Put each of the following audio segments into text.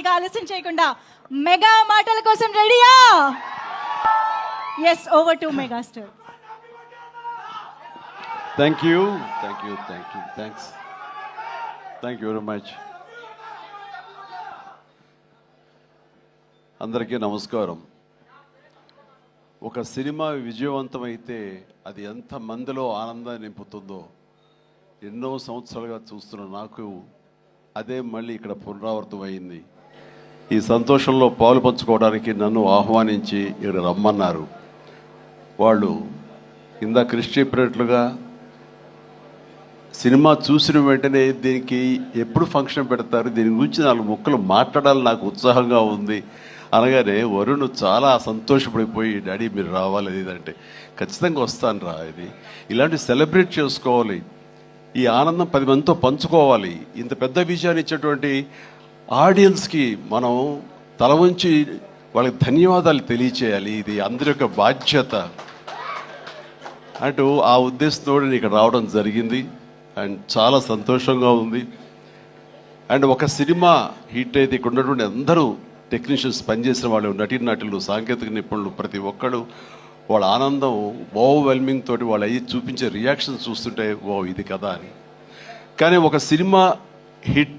ఇక ఆలస్యం చేయకుండా మెగా మాటల కోసం రెడీయా? Yes, over to megastar. Thank you very much. అందరికీ నమస్కారం. ఒక సినిమా విజయవంతమైతే అది ఎంత మందిలో ఆనందాన్ని నింపుతుందో ఎన్నో సంవత్సరాలుగా చూస్తున్న నాకు అదే మళ్ళీ ఇక్కడ పునరావృతం అయింది. ఈ సంతోషంలో పాలు పంచుకోవడానికి నన్ను ఆహ్వానించి ఇక్కడ రమ్మన్నారు. వాళ్ళు ఇందా కృషి చెప్పినట్లుగా సినిమా చూసిన వెంటనే దీనికి ఎప్పుడు ఫంక్షన్ పెడతారు, దీని గురించి 4 ముక్కలు మాట్లాడాలని నాకు ఉత్సాహంగా ఉంది అనగానే వరుణ్ చాలా సంతోషపడిపోయి, డాడీ మీరు రావాలి ఇదంటే, ఖచ్చితంగా వస్తాను రా, ఇది ఇలాంటి సెలబ్రేట్ చేసుకోవాలి, ఈ ఆనందం 10 మందితో పంచుకోవాలి. ఇంత పెద్ద విజయాన్ని ఇచ్చేటువంటి ఆడియన్స్కి మనం తల ఉంచి వాళ్ళకి ధన్యవాదాలు తెలియచేయాలి. ఇది అందరి యొక్క బాధ్యత అంటూ ఆ ఉద్దేశంతో నేను ఇక్కడ రావడం జరిగింది. అండ్ చాలా సంతోషంగా ఉంది. అండ్ ఒక సినిమా హిట్ అయితే ఇక్కడ ఉన్నటువంటి అందరూ టెక్నీషియన్స్, పనిచేసిన వాళ్ళు, నటీనటులు, సాంకేతిక నిపుణులు, ప్రతి ఒక్కరు వాళ్ళ ఆనందం ఓవర్వెల్మింగ్ తోటి వాళ్ళు అయ్యి చూపించే రియాక్షన్స్ చూస్తుంటే ఓ ఇది కదా అని. కానీ ఒక సినిమా హిట్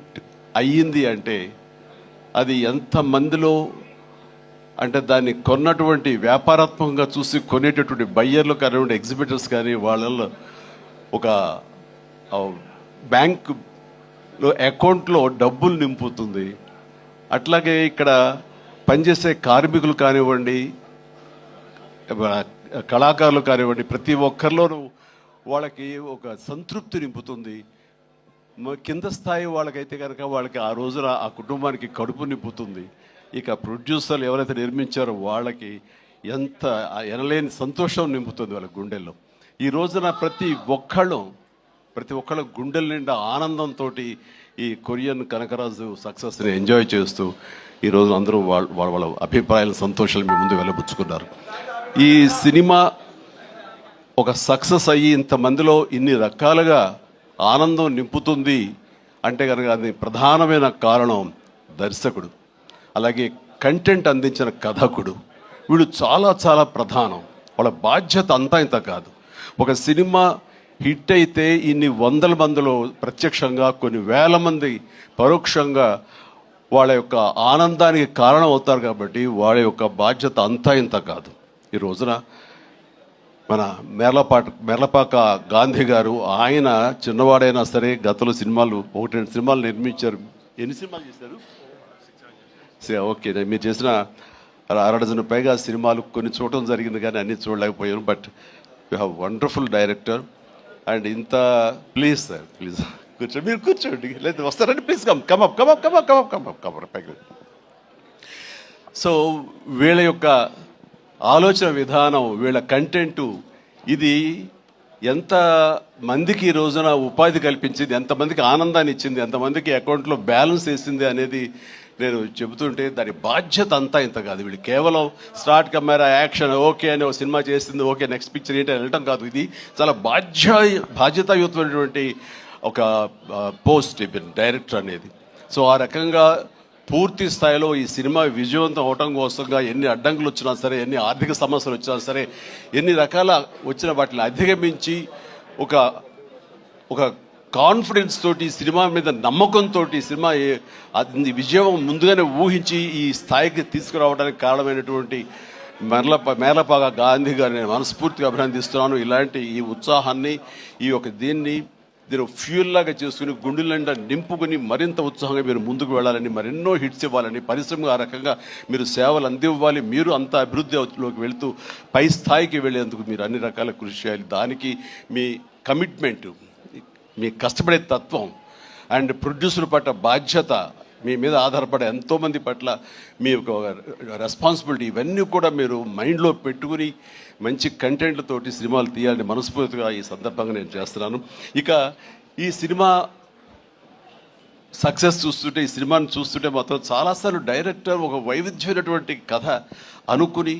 అయ్యింది అంటే అది ఎంతమందిలో, అంటే దాన్ని కొన్నటువంటి వ్యాపారాత్మకంగా చూసి కొనేటటువంటి బయ్యర్లు కానివ్వండి, ఎగ్జిబిటర్స్ కానీ, వాళ్ళల్లో ఒక బ్యాంకులో అకౌంట్లో డబ్బులు నింపుతుంది. అట్లాగే ఇక్కడ పనిచేసే కార్మికులు కానివ్వండి, కళాకారులు కానివ్వండి, ప్రతి ఒక్కరిలోనూ వాళ్ళకి ఒక సంతృప్తి నింపుతుంది. కింద స్థాయి వాళ్ళకైతే కనుక వాళ్ళకి ఆ రోజున ఆ కుటుంబానికి కడుపు నింపుతుంది. ఇక ప్రొడ్యూసర్లు ఎవరైతే నిర్మించారో వాళ్ళకి ఎంత ఎనలేని సంతోషం నింపుతుంది వాళ్ళ గుండెల్లో. ఈ రోజున ప్రతి ఒక్కళ్ళ గుండెల నిండా ఆనందంతో ఈ కొరియన్ కనకరాజు సక్సెస్ని ఎంజాయ్ చేస్తూ ఈరోజు అందరూ వాళ్ళ అభిప్రాయాల సంతోషాలు మీ ముందు వెలబుచ్చుకున్నారు. ఈ సినిమా ఒక సక్సెస్ అయ్యి ఇంతమందిలో ఇన్ని రకాలుగా ఆనందం నింపుతుంది అంటే కనుక అది ప్రధానమైన కారణం దర్శకుడు, అలాగే కంటెంట్ అందించిన కథకుడు. వీళ్ళు చాలా చాలా ప్రధానం. వాళ్ళ బాధ్యత అంతా ఇంత కాదు. ఒక సినిమా హిట్ అయితే ఇన్ని 100 మందిలో ప్రత్యక్షంగా, కొన్ని వేల మంది పరోక్షంగా వాళ్ళ యొక్క ఆనందానికి కారణం అవుతారు. కాబట్టి వాళ్ళ యొక్క బాధ్యత అంతా ఇంత కాదు. ఈ రోజున మన మేర్లపాక గాంధీ గారు, ఆయన చిన్నవాడైనా సరే గతంలో సినిమాలు 1-2 సినిమాలు నిర్మించారు. ఎన్ని సినిమాలు చేశారు? ఓకే, మీరు చేసిన 60 పైగా సినిమాలు కొన్ని చూడటం జరిగింది కానీ అన్ని చూడలేకపోయాను. But you have wonderful director. And ఇంత ప్లీజ్ సార్, ప్లీజ్ కూర్చోండి, మీరు కూర్చోండి, లేదు వస్తారండి, ప్లీజ్ కమ్ పైకి. సో వీళ్ళ యొక్క ఆలోచన విధానం, వీళ్ళ కంటెంటు, ఇది ఎంత మందికి ఈ రోజున ఉపాధి కల్పించింది, ఎంతమందికి ఆనందాన్ని ఇచ్చింది, ఎంతమందికి అకౌంట్లో బ్యాలెన్స్ వేసింది అనేది నేను చెబుతుంటే దాని బాధ్యత అంతా ఇంత కాదు. వీళ్ళు కేవలం స్టార్ట్ కెమెరా యాక్షన్ ఓకే అని ఒక సినిమా చేసింది, ఓకే నెక్స్ట్ పిక్చర్ ఏంటి అని వెళ్ళటం కాదు. ఇది చాలా బాధ్యతాయుతమైనటువంటి ఒక పోస్ట్ డైరెక్టర్ అనేది. సో ఆ రకంగా పూర్తి స్థాయిలో ఈ సినిమా విజయవంతం అవటం కోసంగా ఎన్ని అడ్డంకులు వచ్చినా సరే, ఎన్ని ఆర్థిక సమస్యలు వచ్చినా సరే, ఎన్ని రకాల వచ్చిన వాటిని అధిగమించి ఒక కాన్ఫిడెన్స్ తోటి, సినిమా మీద నమ్మకంతో సినిమా విజయం ముందుగానే ఊహించి ఈ స్థాయికి తీసుకురావడానికి కారణమైనటువంటి మేర్లపాక గాంధీ గారిని నేను మనస్ఫూర్తిగా అభినందిస్తున్నాను. ఇలాంటి ఈ ఉత్సాహాన్ని, ఈ యొక్క దీన్ని ఫ్యూల్ లాగా చేసుకుని గుండెల నిండా నింపుకుని మరింత ఉత్సాహంగా మీరు ముందుకు వెళ్ళాలని, మరెన్నో హిట్స్ ఇవ్వాలని, పరిశ్రమకు ఆ రకంగా మీరు సేవలు అందివ్వాలి. మీరు అంత అభివృద్ధిలోకి వెళుతూ పై స్థాయికి వెళ్ళేందుకు మీరు అన్ని రకాల కృషి చేయాలి. దానికి మీ కమిట్మెంట్, మీ కష్టపడే తత్వం అండ్ ప్రొడ్యూసర్ పట్ల బాధ్యత, మీ మీద ఆధారపడే ఎంతోమంది పట్ల మీ యొక్క రెస్పాన్సిబిలిటీ, ఇవన్నీ కూడా మీరు మైండ్లో పెట్టుకుని మంచి కంటెంట్లతోటి సినిమాలు తీయాలని మనస్ఫూర్తిగా ఈ సందర్భంగా నేను చేస్తున్నాను. ఇక ఈ సినిమా సక్సెస్ చూస్తుంటే, ఈ సినిమాని చూస్తుంటే మాత్రం చాలాసార్లు డైరెక్టర్ ఒక వైవిధ్యమైనటువంటి కథ అనుకుని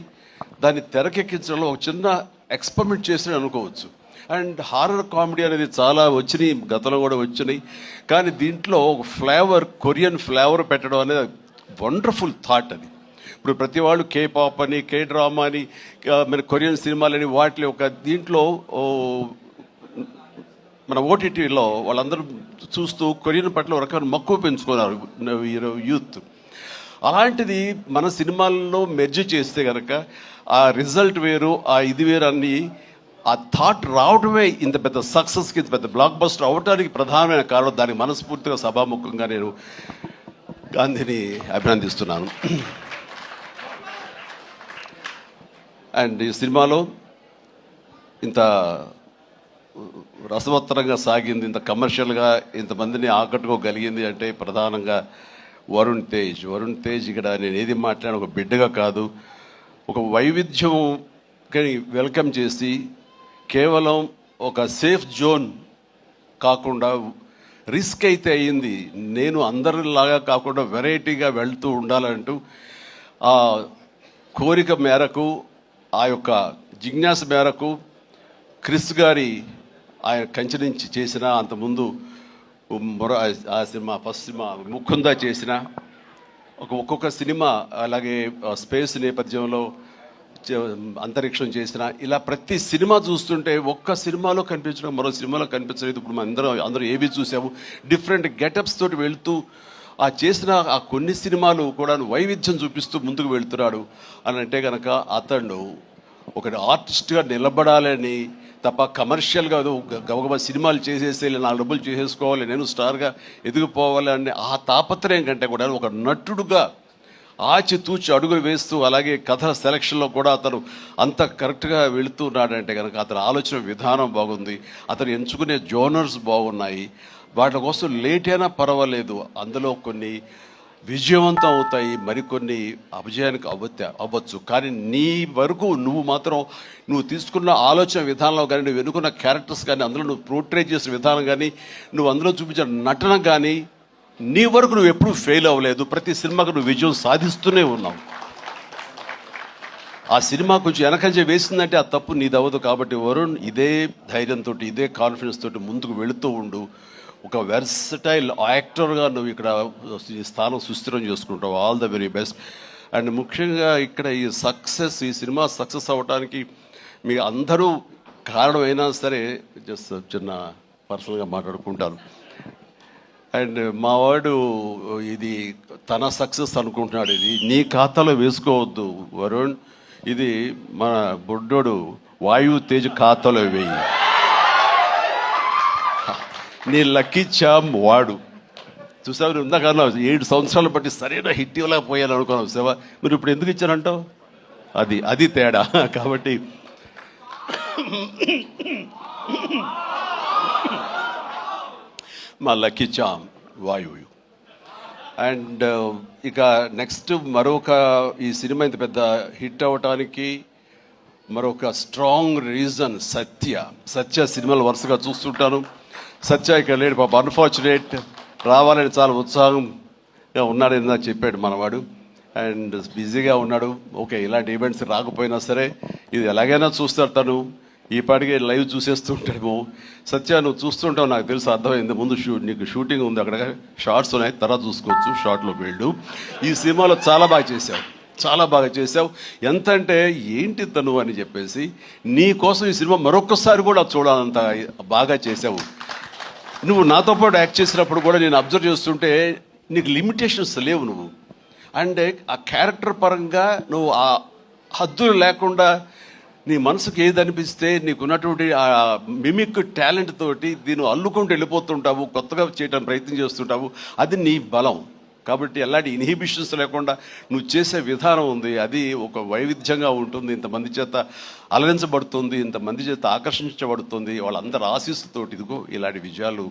దాన్ని తెరకెక్కించడంలో ఒక చిన్న ఎక్స్పెరిమెంట్ చేసి అనుకోవచ్చు. అండ్ హారర్ కామెడీ అనేది చాలా వచ్చినాయి, గతంలో కూడా వచ్చినాయి. కానీ దీంట్లో ఒక ఫ్లేవర్, కొరియన్ ఫ్లేవర్ పెట్టడం అనేది వండర్ఫుల్ థాట్ అది. ఇప్పుడు ప్రతి వాళ్ళు కే పాప్ అని, కే డ్రామా అని, మన కొరియన్ సినిమాలని వాటి ఒక దీంట్లో మన ఓటీటీలో వాళ్ళందరూ చూస్తూ కొరియన్ పట్ల ఒక రకమైన మక్కువ పెంచుకున్నారు యూత్. అలాంటిది మన సినిమాల్లో మెర్జ్ చేస్తే కనుక ఆ రిజల్ట్ వేరు, ఆ ఇది వేరు అన్ని ఆ థాట్ రావడమే ఇంత పెద్ద సక్సెస్కి, ఇంత పెద్ద బ్లాక్ బస్టర్ అవడానికి ప్రధానమైన కారణం. దానికి మనస్ఫూర్తిగా సభాముఖంగా నేను గాంధీని అభినందిస్తున్నాను. అండ్ ఈ సినిమాలో ఇంత రసవత్తరంగా సాగింది, ఇంత కమర్షియల్గా ఇంతమందిని ఆకట్టుకోగలిగింది అంటే ప్రధానంగా వరుణ్ తేజ్ ఇక్కడ నేను ఏది మాట్లాడిన ఒక బిడ్డగా కాదు, ఒక వైవిధ్యం వెల్కమ్ చేసి కేవలం ఒక సేఫ్ జోన్ కాకుండా రిస్క్ అయితే అయ్యింది, నేను అందరిలాగా కాకుండా వెరైటీగా వెళ్తూ ఉండాలంటూ ఆ కోరిక మేరకు, ఆ యొక్క జిజ్ఞాస మేరకు క్రిస్ గారి ఆయన కంచె నుంచి చేసిన, అంతకుముందు ఆ సినిమా ఫస్ట్ సినిమా ముకుందా చేసిన ఒక్కొక్క సినిమా, అలాగే స్పేస్ నేపథ్యంలో అంతరిక్షం చేసిన, ఇలా ప్రతి సినిమా చూస్తుంటే ఒక్క సినిమాలో కనిపించడం మరో సినిమాలో కనిపించలేదు. ఇప్పుడు మనం అందరూ ఏవి చూసాము, డిఫరెంట్ గెటప్స్ తోటి వెళ్తూ ఆ చేసిన ఆ కొన్ని సినిమాలు కూడా వైవిధ్యం చూపిస్తూ ముందుకు వెళ్తున్నాడు అని అంటే కనుక అతడు ఒక ఆర్టిస్ట్గా నిలబడాలని తప్ప కమర్షియల్గా గబగబా సినిమాలు చేసేసి 4 డబ్బులు చేసేసుకోవాలి, నేను స్టార్గా ఎదిగిపోవాలి అనే ఆ తాపత్రయం కంటే కూడా ఒక నటుడుగా ఆచితూచి అడుగులు వేస్తూ, అలాగే కథ సెలక్షన్లో కూడా అతను అంత కరెక్ట్గా వెళుతున్నాడంటే కనుక అతని ఆలోచన విధానం బాగుంది, అతను ఎంచుకునే జోనర్స్ బాగున్నాయి. వాటి కోసం లేట్ అయినా పర్వాలేదు, అందులో కొన్ని విజయవంతం అవుతాయి, మరికొన్ని అపజయానికి అవ్వచ్చు. కానీ నీ వరకు నువ్వు తీసుకున్న ఆలోచన విధానంలో కానీ, నువ్వు ఎన్నుకున్న క్యారెక్టర్స్ కానీ, అందులో నువ్వు పోర్ట్రే చేసిన విధానం కానీ, నువ్వు అందులో చూపించిన నటన కానీ, నీ వరకు నువ్వు ఎప్పుడూ ఫెయిల్ అవ్వలేదు. ప్రతి సినిమాకు నువ్వు విజయం సాధిస్తూనే ఉన్నావు. ఆ సినిమా కొంచెం వెనకంజ వేసిందంటే ఆ తప్పు నీదవ్వదు. కాబట్టి వరుణ్ ఇదే ధైర్యంతో, ఇదే కాన్ఫిడెన్స్ తోటి ముందుకు వెళుతూ ఉండు. ఒక వెర్సటైల్ యాక్టర్గా నువ్వు ఇక్కడ ఈ స్థానం సుస్థిరం చేసుకుంటావు. All the very best. And ముఖ్యంగా ఇక్కడ ఈ సినిమా సక్సెస్ అవ్వడానికి మీ అందరూ కారణమైనా సరే, జస్ట్ చిన్న పర్సనల్గా మాట్లాడుకుంటాను. అండ్ మా వాడు ఇది తన సక్సెస్ అనుకుంటున్నాడు, ఇది నీ ఖాతాలో వేసుకోవద్దు వరుణ్, ఇది మన బొడ్డోడు వాయు తేజ్ ఖాతాలో వేయి. నీ లక్కీ చామ్ వాడు చూసావు. ఇందాక 7 సంవత్సరాలు బట్టి సరైన హిట్ ఇవ్వలేకపోయాను అనుకున్నావు సేవా, మీరు ఇప్పుడు ఎందుకు ఇచ్చారంటావు? అది తేడా. కాబట్టి మా లక్కీ చామ్ వాయువు. అండ్ ఇక నెక్స్ట్ ఈ సినిమా ఇంత పెద్ద హిట్ అవ్వటానికి మరొక స్ట్రాంగ్ రీజన్ సత్య సినిమాలు వరుసగా చూస్తుంటాను. సత్య ఇక్కడ లేడు పాప, అన్ఫార్చునేట్. రావాలని చాలా ఉత్సాహంగా ఉన్నాడని నాకు చెప్పాడు మనవాడు. అండ్ బిజీగా ఉన్నాడు. ఓకే, ఇలాంటి ఈవెంట్స్ రాకపోయినా సరే ఇది ఎలాగైనా చూస్తాడు తను. ఈ పాటికి లైవ్ చూసేస్తుంటాడేమో. సత్య నువ్వు చూస్తుంటావు, నాకు తెలుసు, అర్థమైంది. ముందు నీకు షూటింగ్ ఉంది, అక్కడ షార్ట్స్ ఉన్నాయి, తర్వాత చూసుకోవచ్చు, షార్ట్లోకి వెళ్ళు. ఈ సినిమాలో చాలా బాగా చేసావు. ఎంత అంటే ఏంటి తను అని చెప్పేసి నీ కోసం ఈ సినిమా మరొకసారి కూడా చూడాలంత బాగా చేసావు. నువ్వు నాతో పాటు యాక్ట్ చేసినప్పుడు కూడా నేను అబ్జర్వ్ చేస్తుంటే నీకు లిమిటేషన్స్ లేవు నువ్వు. అండ్ ఆ క్యారెక్టర్ పరంగా నువ్వు ఆ హద్దులు లేకుండా నీ మనసుకు ఏది అనిపిస్తే నీకున్నటువంటి ఆ మిమిక్ టాలెంట్ తోటి దీన్ని అల్లుకుంటూ వెళ్ళిపోతుంటావు, కొత్తగా చేయడానికి ప్రయత్నం చేస్తుంటావు. అది నీ బలం. కాబట్టి ఎలాంటి ఇన్హిబిషన్స్ లేకుండా నువ్వు చేసే విధానం ఉంది, అది ఒక వైవిధ్యంగా ఉంటుంది. ఇంతమంది చేత అలరించబడుతుంది, ఇంతమంది చేత ఆకర్షించబడుతుంది. వాళ్ళందరి ఆశీస్సుతోటి ఇదిగో ఇలాంటి విజయాలు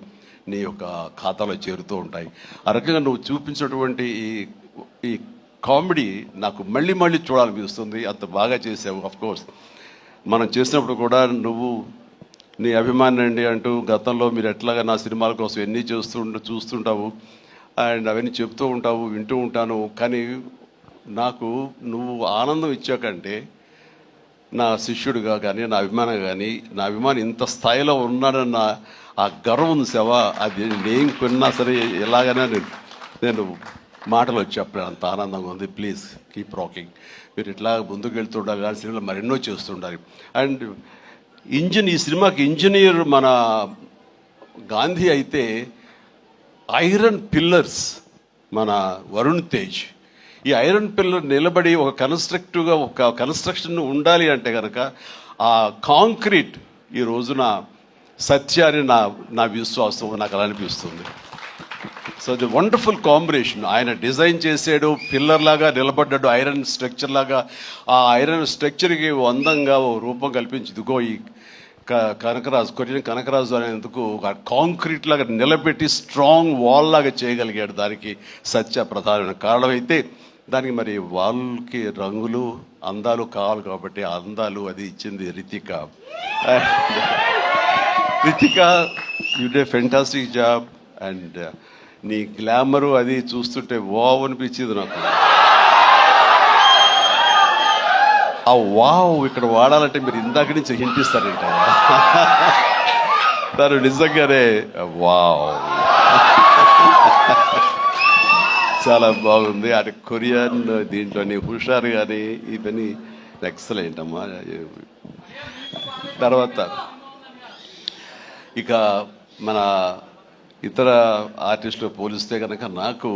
నీ యొక్క ఖాతాలో చేరుతూ ఉంటాయి. ఆ రకంగా నువ్వు చూపించినటువంటి ఈ కామెడీ నాకు మళ్ళీ చూడాలనిపిస్తుంది. అంత బాగా చేసావు. అఫ్కోర్స్ మనం చేసినప్పుడు కూడా నువ్వు నీ అభిమాని అండి అంటూ గతంలో మీరు ఎట్లాగా నా సినిమాల కోసం ఎన్ని చూస్తుంటావు అండ్ అవన్నీ చెప్తూ ఉంటావు, వింటూ ఉంటాను. కానీ నాకు నువ్వు ఆనందం ఇచ్చాకంటే నా శిష్యుడిగా కానీ, నా అభిమాని ఇంత స్థాయిలో ఉన్నాడన్న ఆ గర్వం ఉంది సేవ. అది నేను కొన్నా సరే ఎలాగైనా నేను మాటలు చెప్పలేదు, అంత ఆనందంగా ఉంది. Please keep rocking. మీరు ఇట్లా ముందుకు వెళ్తుండాలి, కానీ సినిమాలు మరెన్నో చేస్తుండాలి. అండ్ ఈ సినిమాకి ఇంజనీర్ మన గాంధీ అయితే ఐరన్ పిల్లర్స్ మన వరుణ్ తేజ్. ఈ ఐరన్ పిల్లర్ నిలబడి ఒక కన్స్ట్రక్టివ్గా ఒక కన్స్ట్రక్షన్ ఉండాలి అంటే కనుక ఆ కాంక్రీట్ ఈ రోజున సత్యాన్ని నా విశ్వాసం, నాకు అలా అనిపిస్తుంది. So the wonderful combination. ఆయన డిజైన్ చేసాడు, పిల్లర్ లాగా నిలబడ్డాడు, ఐరన్ స్ట్రక్చర్ లాగా. ఆ ఐరన్ స్ట్రక్చర్కి అందంగా ఓ రూపం కల్పించి ఇదిగో ఈ కనకరాజు, కొరియన్ కనకరాజు అనేందుకు కాంక్రీట్ లాగా నిలబెట్టి స్ట్రాంగ్ వాల్ లాగా చేయగలిగాడు. దానికి సత్య ప్రధానమైన కారణం. అయితే దానికి మరి వాళ్ళకి రంగులు అందాలు కావాలి కాబట్టి ఆ అందాలు అది ఇచ్చింది Ritika. Ritika, you day fantastic job. And నీ గ్లామరు అది చూస్తుంటే వావ్ అనిపించింది నాకు. ఆ వావ్ ఇక్కడ వాడాలంటే మీరు ఇందాక నుంచి హింట్ ఇస్తారంట. తను నిజంగానే వావ్ చాలా బాగుంది. అటు కొరియన్ దీంట్లోని హుషారు కానీ ఇవన్నీ ఎక్సలెంట్ అమ్మా. తర్వాత ఇక మన ఇతర ఆర్టిస్టులు పోలిస్తే కనుక నాకు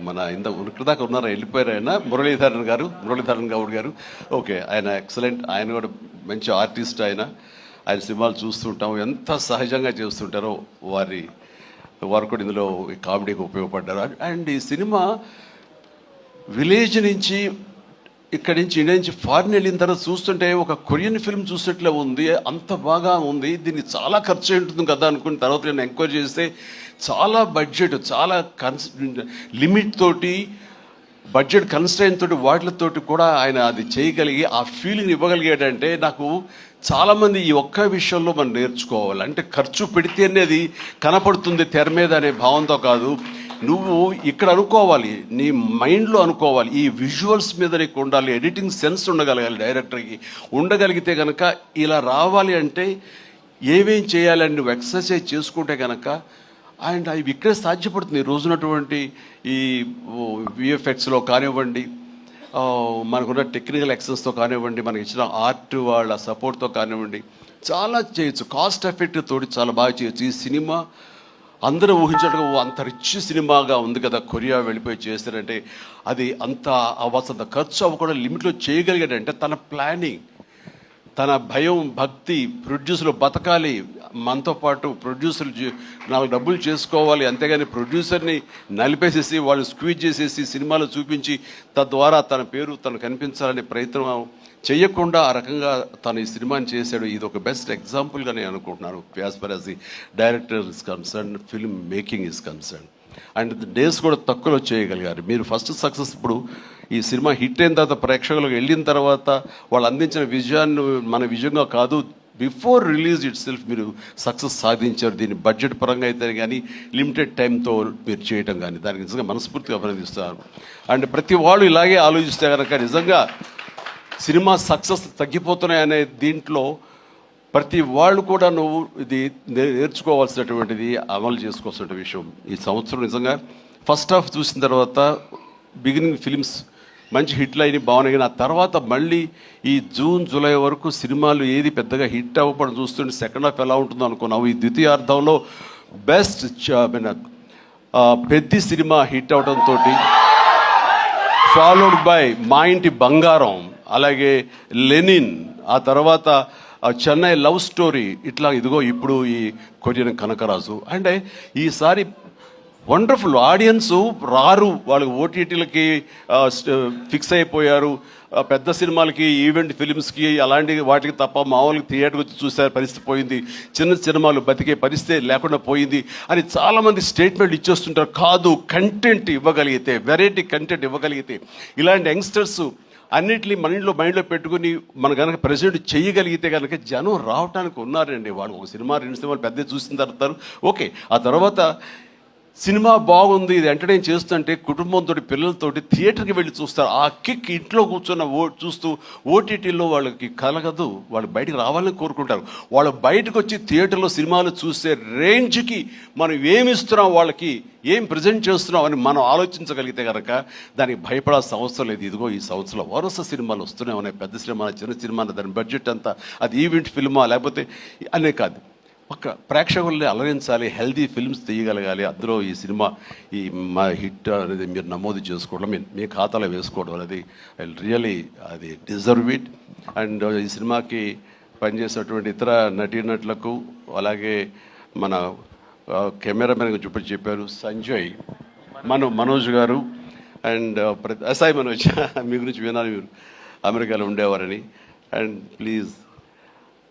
మన ఇక్కడ దాకా ఉన్నారా, వెళ్ళిపోయారు ఆయన, మురళీధరన్ గౌడ్ గారు. ఓకే, ఆయన ఎక్సలెంట్. ఆయన కూడా మంచి ఆర్టిస్ట్. ఆయన సినిమాలు చూస్తుంటాం, ఎంత సహజంగా చేస్తుంటారో వారు కూడా ఇందులో కామెడీకి ఉపయోగపడ్డారు. అండ్ ఈ సినిమా విలేజ్ నుంచి ఇక్కడి నుంచి ఇండియా నుంచి ఫారిన్ వెళ్ళిన తర్వాత చూస్తుంటే ఒక కొరియన్ ఫిల్మ్ చూసినట్లే ఉంది. అంత బాగా ఉంది. దీనికి చాలా ఖర్చు ఉంటుంది కదా అనుకున్న తర్వాత నేను ఎంక్వైరీ చేస్తే చాలా బడ్జెట్, చాలా లిమిట్ తోటి, బడ్జెట్ కన్స్ట్రైన్ తోటి వాటితోటి కూడా ఆయన అది చేయగలిగి ఆ ఫీలింగ్ ఇవ్వగలిగాడంటే నాకు చాలామంది ఈ ఒక్క విషయంలో మనం నేర్చుకోవాలి. అంటే ఖర్చు పెడితేనే అది కనపడుతుంది తెర మీద అనే భావంతో కాదు, నువ్వు ఇక్కడ అనుకోవాలి, నీ మైండ్లో అనుకోవాలి. ఈ విజువల్స్ మీద నీకు ఉండాలి, ఎడిటింగ్ సెన్స్ ఉండగలగాలి. డైరెక్టర్కి ఉండగలిగితే కనుక ఇలా రావాలి అంటే ఏమేం చేయాలని నువ్వు ఎక్సర్సైజ్ చేసుకుంటే కనుక అండ్ అవి ఇక్కడే సాధ్యపడుతుంది. ఈ రోజునటువంటి ఈ విఎఫ్ఎక్స్లో కానివ్వండి, మనకున్న టెక్నికల్ ఎక్సెస్తో కానివ్వండి, మనకి ఇచ్చిన ఆర్ట్ వాళ్ళ సపోర్ట్తో కానివ్వండి, చాలా చేయొచ్చు. కాస్ట్ ఎఫెక్ట్ తోటి చాలా బాగా చేయొచ్చు. ఈ సినిమా అందరూ ఊహించడం అంత రిచ్ సినిమాగా ఉంది కదా, కొరియా వెళ్ళిపోయి చేస్తారంటే అది అంత అవ్వాల్సినంత ఖర్చు అవ్వకుండా లిమిట్లో చేయగలిగాడంటే తన ప్లానింగ్, తన భయం, భక్తి, ప్రొడ్యూసర్లు బతకాలి, మనతో పాటు ప్రొడ్యూసర్లు 4 డబ్బులు చేసుకోవాలి, అంతేగాని ప్రొడ్యూసర్ని నలిపేసేసి వాళ్ళు స్క్వీజ్ చేసేసి సినిమాలో చూపించి తద్వారా తన పేరు తను కనిపించాలనే ప్రయత్నం చేయకుండా ఆ రకంగా తను ఈ సినిమాని చేశాడు. ఇది ఒక బెస్ట్ ఎగ్జాంపుల్గా నేను అనుకుంటున్నాను. As for as the director is concern, film making is concern. And days కూడా తక్కువలో చేయగలిగారు. మీరు ఫస్ట్ సక్సెస్ ఇప్పుడు ఈ సినిమా హిట్ అయిన తర్వాత ప్రేక్షకులకు వెళ్ళిన తర్వాత వాళ్ళు అందించిన విజయాన్ని మన విజయంగా కాదు, బిఫోర్ రిలీజ్ ఇట్ సెల్ఫ్ మీరు సక్సెస్ సాధించారు. దీన్ని బడ్జెట్ పరంగా అయితే కానీ లిమిటెడ్ టైంతో మీరు చేయటం కానీ దానికి నిజంగా మనస్ఫూర్తిగా అభినందిస్తారు. అండ్ ప్రతి వాళ్ళు ఇలాగే ఆలోచిస్తే కనుక నిజంగా సినిమా సక్సెస్ తగ్గిపోతున్నాయనే దీంట్లో ప్రతి వాళ్ళు కూడా నువ్వు ఇది నేర్చుకోవాల్సినటువంటిది, అమలు చేసుకోవాల్సిన విషయం. ఈ సంవత్సరం నిజంగా ఫస్ట్ హాఫ్ చూసిన తర్వాత బిగినింగ్ ఫిలిమ్స్ మంచి హిట్లు అయినాయి, బాగున్నాయి. కానీ ఆ తర్వాత మళ్ళీ ఈ జూన్ జూలై వరకు సినిమాలు ఏది పెద్దగా హిట్ అవ్వడం చూస్తుంటే సెకండ్ హాఫ్ ఎలా ఉంటుందో అనుకున్నావు. ఈ ద్వితీయార్థంలో బెస్ట్ పెద్ద సినిమా హిట్ అవడంతో ఫాలోడ్ బై మా ఇంటి బంగారం, అలాగే లెనిన్, ఆ తర్వాత చెన్నై లవ్ స్టోరీ, ఇట్లా ఇదిగో ఇప్పుడు ఈ కొరియన్ కనకరాజు. అంటే ఈసారి వండర్ఫుల్ ఆడియన్స్ రారు, వాళ్ళకి ఓటీటీలకి ఫిక్స్ అయిపోయారు. పెద్ద సినిమాలకి, ఈవెంట్ ఫిలిమ్స్కి, అలాంటి వాటికి తప్ప మామూలుగా థియేటర్కి వచ్చి చూసే పరిస్థితి పోయింది. చిన్న సినిమాలు బతికే పరిస్థితి లేకుండా పోయింది అని చాలామంది స్టేట్మెంట్ ఇచ్చేస్తుంటారు. కాదు, కంటెంట్ ఇవ్వగలిగితే, వెరైటీ కంటెంట్ ఇవ్వగలిగితే, ఇలాంటి యంగ్స్టర్స్ అన్నిటినీ మైండ్లో పెట్టుకుని మన కనుక ప్రెజెంట్ చేయగలిగితే కనుక జనం రావడానికి ఉన్నారండి. వాళ్ళు ఒక సినిమా 2 సినిమాలు పెద్ద చూసిన తర్వాత ఓకే, ఆ తర్వాత సినిమా బాగుంది, ఇది ఎంటర్టైన్ చేస్తుంటే కుటుంబంతో పిల్లలతోటి థియేటర్కి వెళ్ళి చూస్తారు. ఆ కిక్ ఇంట్లో కూర్చున్న చూస్తూ ఓటీటీలో వాళ్ళకి కలగదు, వాళ్ళు బయటకు రావాలని కోరుకుంటారు. వాళ్ళు బయటకు వచ్చి థియేటర్లో సినిమాలు చూసే రేంజ్కి మనం ఏమిస్తున్నాం, వాళ్ళకి ఏం ప్రజెంట్ చేస్తున్నాం అని మనం ఆలోచించగలిగితే కనుక దానికి భయపడాల్సిన అవసరం లేదు. ఇదిగో ఈ సంవత్సరంలో వరుస సినిమాలు వస్తూనే ఉన్నాయి, పెద్ద సినిమా, చిన్న సినిమా, దాని బడ్జెట్ అంతా అది ఈవెంట్ ఫిల్మా లేకపోతే అనే కాదు, ఒక ప్రేక్షకుల్ని అలరించాలి, హెల్దీ ఫిల్మ్స్ తీయగలగాలి. అందులో ఈ సినిమా ఈ మా హిట్ అనేది మీరు నమోదు చేసుకోవడం, మీ ఖాతాలో వేసుకోవడం అనేది రియలీ అది డిజర్వ్ ఇట్. అండ్ ఈ సినిమాకి పనిచేసినటువంటి ఇతర నటీనటులకు, అలాగే మన కెమెరామెన్ చూపించి చెప్పారు సంజయ్, మనోజ్ గారు అండ్ అసాయి మనోజ్, మీ గురించి వినాలి, మీరు అమెరికాలో ఉండేవారని. And please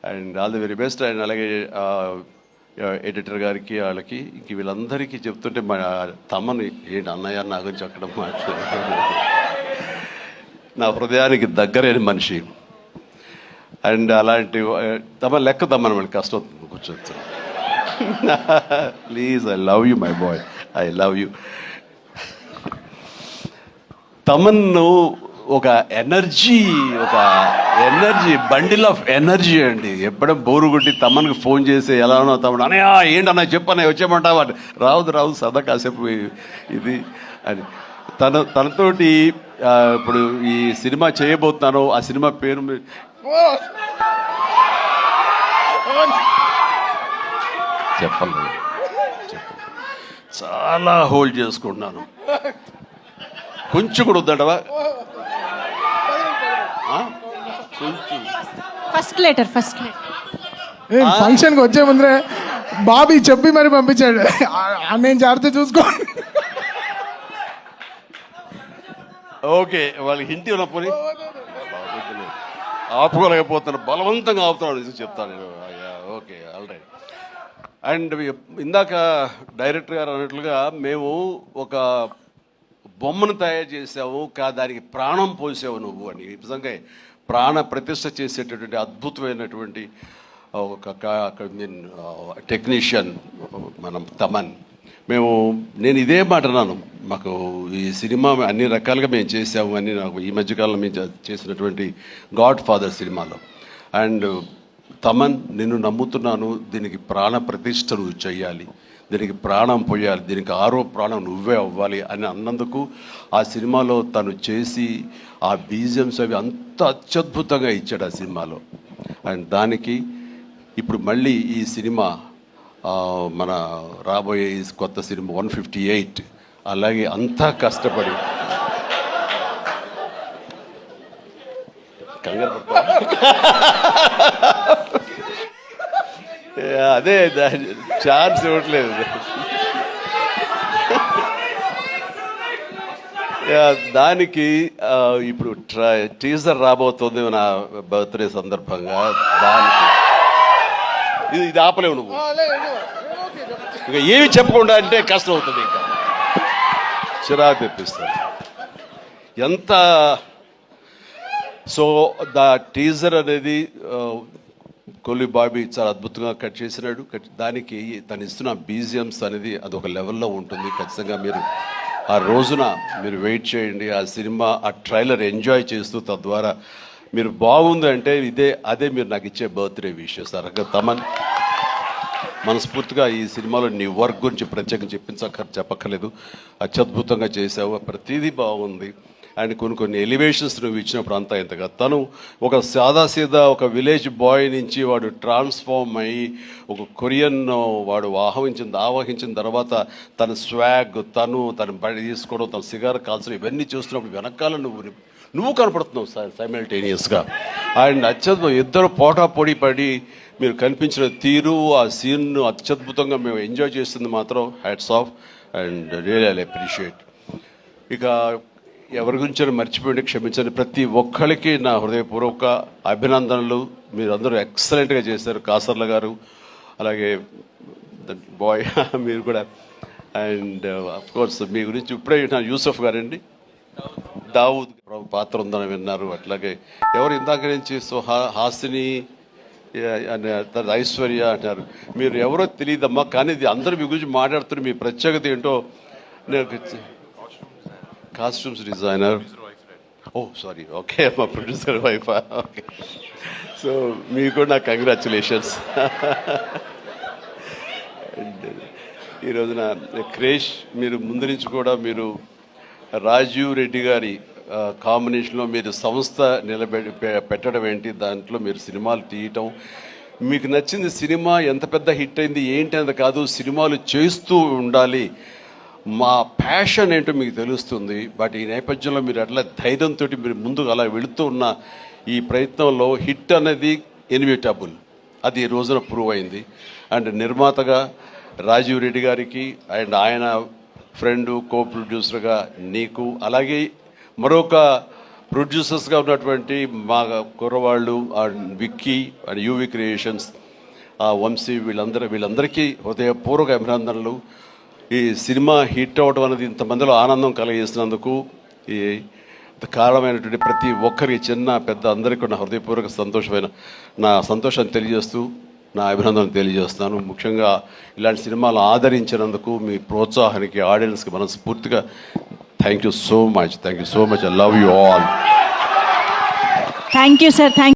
and all the very best. And అలాగే ఎడిటర్ గారికి, వాళ్ళకి ఇంక వీళ్ళందరికీ చెప్తుంటే మా తమ్మని ఏంటి అన్నయ్య నా గురించి అక్కడ నా హృదయానికి దగ్గరైన మనిషి. అండ్ అలాంటి తమ లెక్క తమ్మని మళ్ళీ కష్టం కూర్చోవచ్చు. Please, I love you my boy, I love you. తమన్ను ఒక ఎనర్జీ బండిల్ ఆఫ్ ఎనర్జీ అండి. ఎప్పుడో బోరు కొట్టి తమ్మనికి ఫోన్ చేసి ఎలా ఉన్నావు తమ్ముడు, అనయ్య ఏంటన్నా చెప్పన్నయ్య వచ్చేయమంటావా, రాదు సదా కాసేపు ఇది అని తనతోటి ఇప్పుడు ఈ సినిమా చేయబోతున్నాను. ఆ సినిమా పేరు చెప్పండి, చాలా హోల్డ్ చేసుకుంటున్నాను. కొంచెం కూడా వద్దంటవా, ఫస్ట్ లెటర్ ఫంక్షన్కి వచ్చే ముందరే బాబీ చెప్పి మరి పంపించాడు, నేను జాగ్రత్త చూసుకో. ఓకే, వాళ్ళకి హింట్ ఉన్నప్పుడు ఆపుకోలేకపోతున్నాను, బలవంతంగా ఆపుతున్నాడు చెప్తాను నేను. Okay, all right. అండ్ ఇందాక డైరెక్టర్ గారు అన్నట్లుగా మేము ఒక బొమ్మను తయారు చేసావు, దానికి ప్రాణం పోసావు నువ్వు అని. నిజంగా ప్రాణ ప్రతిష్ఠ చేసేటటువంటి అద్భుతమైనటువంటి ఒక టెక్నీషియన్ మనం తమన్. నేను ఇదే మాట అన్నాను, మాకు ఈ సినిమా అన్ని రకాలుగా మేము చేసాము అని. నాకు ఈ మధ్యకాలంలో మేము చేసినటువంటి గాడ్ ఫాదర్ సినిమాలో. అండ్ తమన్, నిన్ను నమ్ముతున్నాను, దీనికి ప్రాణ ప్రతిష్ఠ నువ్వు చెయ్యాలి, దీనికి ప్రాణం పోయాలి, దీనికి ఆరో ప్రాణం నువ్వే అవ్వాలి అని అన్నందుకు ఆ సినిమాలో తను చేసి ఆ బీజిఎమ్స్ అవి అంత అత్యద్భుతంగా ఇచ్చాడు ఆ సినిమాలో. అండ్ దానికి ఇప్పుడు మళ్ళీ ఈ సినిమా మన రాబోయే కొత్త సినిమా 158 అలాగే అంతా కష్టపడి కంగారు అదే ఛాన్స్ ఇవ్వట్లేదు. దానికి ఇప్పుడు టీజర్ రాబోతుంది నా బర్త్డే సందర్భంగా. దానికి ఇది ఆపలేవు నువ్వు, ఇంకా ఏమి చెప్పకుండా అంటే కష్టం అవుతుంది, ఇంకా చిరాకు తెప్పిస్తాను ఎంత. సో దా టీజర్ అనేది కొల్లి బాబీ చాలా అద్భుతంగా కట్ చేసినాడు. దానికి తను ఇస్తున్న బీజిఎమ్స్ అనేది అదొక లెవెల్లో ఉంటుంది. ఖచ్చితంగా మీరు ఆ రోజున మీరు వెయిట్ చేయండి. ఆ సినిమా ఆ ట్రైలర్ ఎంజాయ్ చేస్తూ తద్వారా మీరు బాగుంది అంటే అదే మీరు నాకు ఇచ్చే బర్త్డే విషెస్. తమన్, మనస్ఫూర్తిగా ఈ సినిమాలో నీ వర్క్ గురించి ప్రత్యేకంగా చెప్పక్కర్లేదు, అత్యద్భుతంగా చేసావు, ప్రతిదీ బాగుంది. అండ్ కొన్ని ఎలివేషన్స్ నువ్వు ఇచ్చినప్పుడు అంతా ఇంతగా తను ఒక సాదాసీదా ఒక విలేజ్ బాయ్ నుంచి వాడు ట్రాన్స్ఫార్మ్ అయ్యి ఒక కొరియన్ వాడు ఆవహించిన తర్వాత తన స్వాగ్, తన బడి తీసుకోవడం, తన సిగార్ కాల్చడం, ఇవన్నీ చూస్తున్నప్పుడు వెనకాల నువ్వు కనపడుతున్నావు సైమల్టేనియస్గా. అండ్ అత్యద్భుతం, ఇద్దరు పోటాపోటీ పడి మీరు కనిపించిన తీరు, ఆ సీన్ అత్యద్భుతంగా మేము ఎంజాయ్ చేస్తుంది మాత్రం hats off and really I appreciate. ఇక ఎవరి గురించి మర్చిపోయింది క్షమించండి. ప్రతి ఒక్కరికి నా హృదయపూర్వక అభినందనలు. మీరందరూ ఎక్సలెంట్గా చేశారు. కాసర్ల గారు, అలాగే బాయ్ మీరు కూడా. అండ్ అఫ్కోర్స్ మీ గురించి ఇప్పుడే నా యూసఫ్ గారండి, దావూద్ పాత్ర ఉందని విన్నారు. అట్లాగే ఎవరు ఇందాక నుంచి హాసిని తర్వాత ఐశ్వర్య అంటారు. మీరు ఎవరో తెలియదమ్మా, కానీ ఇది అందరూ మీ గురించి మాట్లాడుతున్నారు. మీ ప్రత్యేకత ఏంటో నేను కాస్ట్యూమ్స్ డిజైనర్. ఓ సారీ, ఓకే, మా ప్రొడ్యూసర్ వైఫ్. ఓకే, సో మీకు కూడా నా కంగ్రాచులేషన్స్. ఈ రోజున క్రేష్ మీరు ముందు నుంచి కూడా మీరు రాజీవ్ రెడ్డి గారి కాంబినేషన్లో మీరు సంస్థ పెట్టడం ఏంటి, దాంట్లో మీరు సినిమాలు తీయటం, మీకు నచ్చింది సినిమా ఎంత పెద్ద హిట్ అయింది ఏంటి అనేది కాదు, సినిమాలు చేస్తూ ఉండాలి, మా ప్యాషన్ ఏంటో మీకు తెలుస్తుంది. బట్ ఈ నేపథ్యంలో మీరు అట్లా ధైర్యంతో మీరు ముందుకు అలా వెళుతూ ఉన్న ఈ ప్రయత్నంలో హిట్ అనేది ఇన్విటబుల్, అది ఈ రోజున ప్రూవ్ అయింది. అండ్ నిర్మాతగా రాజీవ్ రెడ్డి గారికి అండ్ ఆయన ఫ్రెండు కో ప్రొడ్యూసర్గా నీకు, అలాగే మరొక ప్రొడ్యూసర్స్గా ఉన్నటువంటి మా కుర్రవాళ్ళు Vicky and UV creations, Vamsi, వీళ్ళందరికీ హృదయపూర్వక అభినందనలు. ఈ సినిమా హిట్ అవ్వడం అనేది ఇంతమందిలో ఆనందం కలిగిస్తున్నందుకు ఈ కారణమైనటువంటి ప్రతి ఒక్కరికి, చిన్న పెద్ద అందరికీ నా హృదయపూర్వక నా సంతోషాన్ని తెలియజేస్తూ నా అభినందనలు తెలియజేస్తున్నాను. ముఖ్యంగా ఇలాంటి సినిమాలు ఆదరించినందుకు మీ ప్రోత్సాహానికి, ఆడియన్స్కి మనస్ఫూర్తిగా thank you so much. I love you all. Thank you sir.